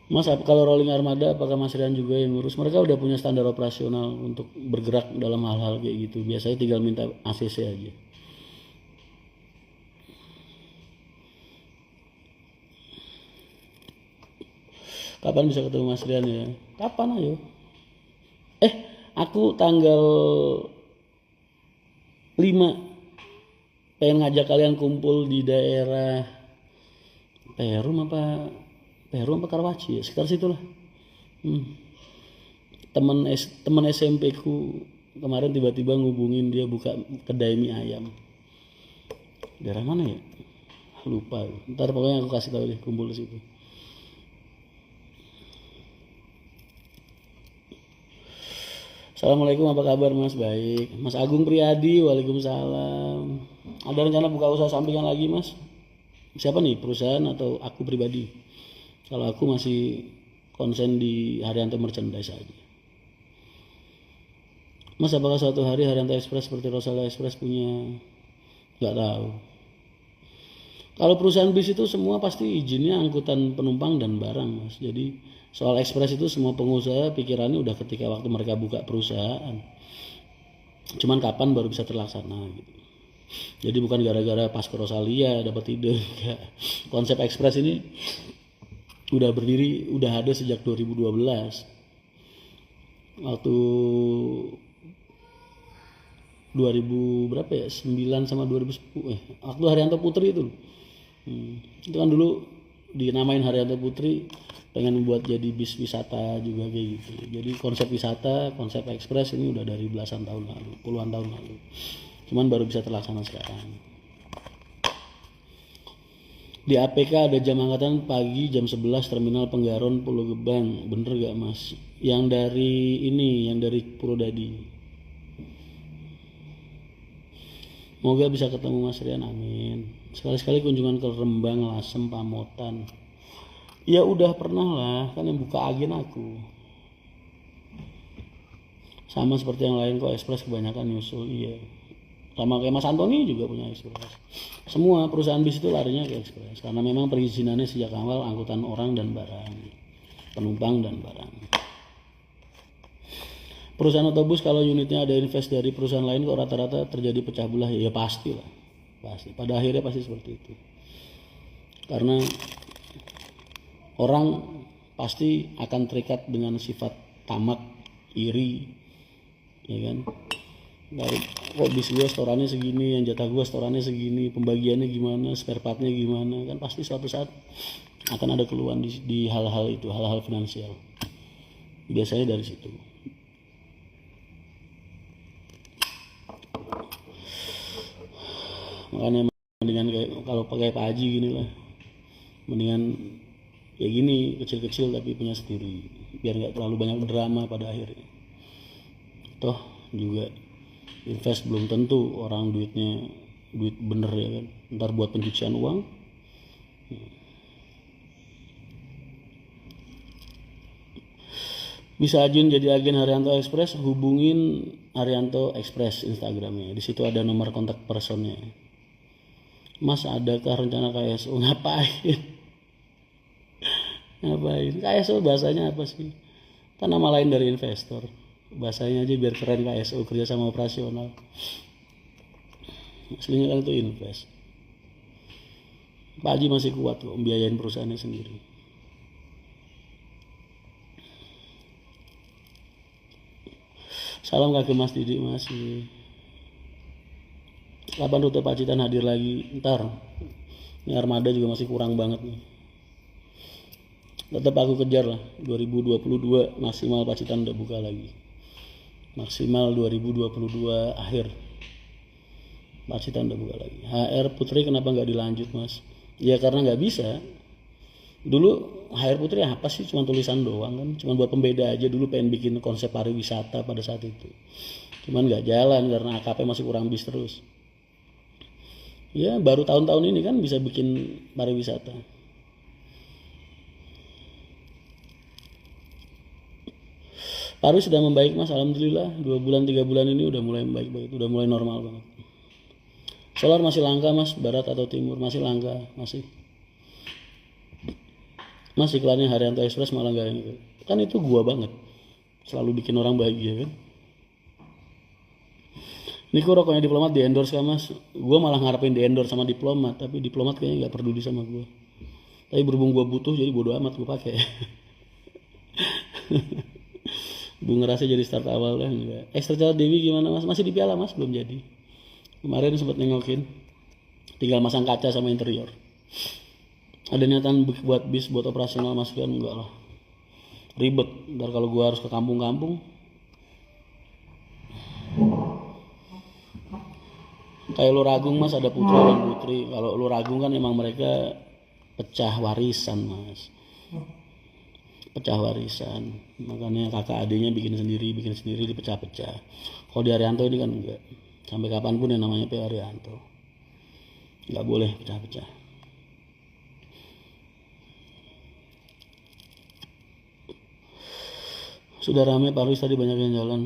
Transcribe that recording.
Mas, kalau rolling armada apakah Mas Rian juga yang ngurus? Mereka udah punya standar operasional untuk bergerak dalam hal-hal kayak gitu. Biasanya tinggal minta ACC aja. Kapan bisa ketemu Mas Rian ya? Kapan ayo? Aku tanggal 5 pengen ngajak kalian kumpul di daerah Perum apa Karawaci ya, sekitar situ lah. Teman SMP ku kemarin tiba-tiba ngubungin, dia buka kedai mie ayam. Daerah mana ya? Lupa. Ntar pokoknya aku kasih tahu deh, kumpul di situ. Assalamualaikum, apa kabar Mas? Baik. Mas Agung Priyadi, waalaikumsalam. Ada rencana buka usaha sampingan lagi Mas? Siapa nih, perusahaan atau aku pribadi? Kalau aku masih konsen di Haryanto Merchandise aja. Mas, apakah suatu hari Haryanto Express seperti Rosala Express punya? Nggak tahu. Kalau perusahaan bis itu semua pasti izinnya angkutan penumpang dan barang Mas. Jadi soal ekspres itu semua pengusaha pikirannya udah ketika waktu mereka buka perusahaan. Cuman kapan baru bisa terlaksana gitu. Jadi bukan gara-gara pas ke Rosalia dapat ide. Konsep ekspres ini udah berdiri, udah ada sejak 2012. Waktu 2000 berapa ya? 9 sama 2010. Waktu Haryanto Putri itu. Itu kan dulu dinamain Haryanto Putri, pengen membuat jadi bis wisata juga kayak gitu. Jadi konsep wisata, konsep ekspres ini udah dari belasan tahun lalu, puluhan tahun lalu. Cuman baru bisa terlaksana sekarang. Di APK ada jam angkatan pagi jam 11 Terminal Penggaron Pulau Gebang. Bener gak Mas? Yang dari Purwodadi. Semoga bisa ketemu Mas Rian, amin. Sekali-sekali kunjungan ke Rembang, Lasem, Pamotan. Ya udah pernah lah, kan yang buka agen aku. Sama seperti yang lain kok, Express kebanyakan nyusul, iya. Sama kayak Mas Antoni juga punya Express. Semua perusahaan bis itu larinya ke Express, karena memang perizinannya sejak awal angkutan orang dan barang, penumpang dan barang. Perusahaan otobus kalau unitnya ada invest dari perusahaan lain kok rata-rata terjadi pecah belah, ya pasti lah, pasti. Pada akhirnya pasti seperti itu. Karena orang pasti akan terikat dengan sifat tamak, iri, ya kan? Dari kok bis gue setorannya segini, yang jatah gue setorannya segini, pembagiannya gimana, spare partnya gimana, kan pasti suatu saat akan ada keluhan di hal-hal itu, hal-hal finansial. Biasanya dari situ. Makanya mendingan kayak kalau pakai Pak Haji gini lah, mendingan ya gini, kecil-kecil tapi punya sendiri, biar nggak terlalu banyak drama pada akhirnya. Toh juga invest belum tentu orang duitnya duit bener ya kan, ntar buat pencucian uang. Bisa ajuin jadi agen Haryanto Express, hubungin Haryanto Express Instagramnya, di situ ada nomor kontak personnya. Mas, adakah rencana KSO? Ngapain? KSO bahasanya apa sih? Kan nama lain dari investor. Bahasanya aja biar keren, KSO, kerja sama operasional. Aslinya kan itu invest. Pak Haji masih kuat kok membiayain perusahaannya sendiri. Salam kakek Mas Didi, masih. Kapan rute Pacitan hadir lagi? Ntar. Ini armada juga masih kurang banget nih. Tetap aku kejar lah. 2022 maksimal Pacitan udah buka lagi. Maksimal 2022 akhir. Pacitan udah buka lagi. HR Putri kenapa nggak dilanjut Mas? Ya karena nggak bisa. Dulu HR Putri apa sih? Cuma tulisan doang kan. Cuma buat pembeda aja. Dulu pengen bikin konsep pariwisata pada saat itu. Cuman nggak jalan karena AKP masih kurang bis terus. Ya baru tahun-tahun ini kan bisa bikin pariwisata. Paru sudah membaik Mas, alhamdulillah. 2 bulan 3 bulan ini udah mulai membaik, udah mulai normal banget. Solar masih langka Mas, barat atau timur masih langka, masih. Mas iklannya Haryanto Express malah gak yang kan itu gua banget, selalu bikin orang bahagia kan. Ini kok rokoknya Diplomat di endorse kan mas, gua malah ngarepin di endorse sama Diplomat, tapi Diplomat kayaknya gak peduli sama gua. Tapi berhubung gua butuh jadi bodo amat gua pakai. Bung ngerasa jadi start awal dah enggak. Extra Child Dewi gimana mas? Masih di piala mas, belum jadi. Kemarin sempat nengokin, tinggal masang kaca sama interior. Ada niatan buat bis buat operasional masukan enggak lah, ribet. Ntar kalau gua harus ke kampung-kampung, kayak Luragung mas ada putra dan putri. Kalau Luragung kan emang mereka pecah warisan mas, pecah warisan, makanya kakak adiknya bikin sendiri dipecah-pecah. Kalau di Haryanto ini kan enggak, sampai kapanpun yang namanya P Haryanto nggak boleh pecah-pecah. Sudah rame Pak Luis tadi, banyak yang jalan.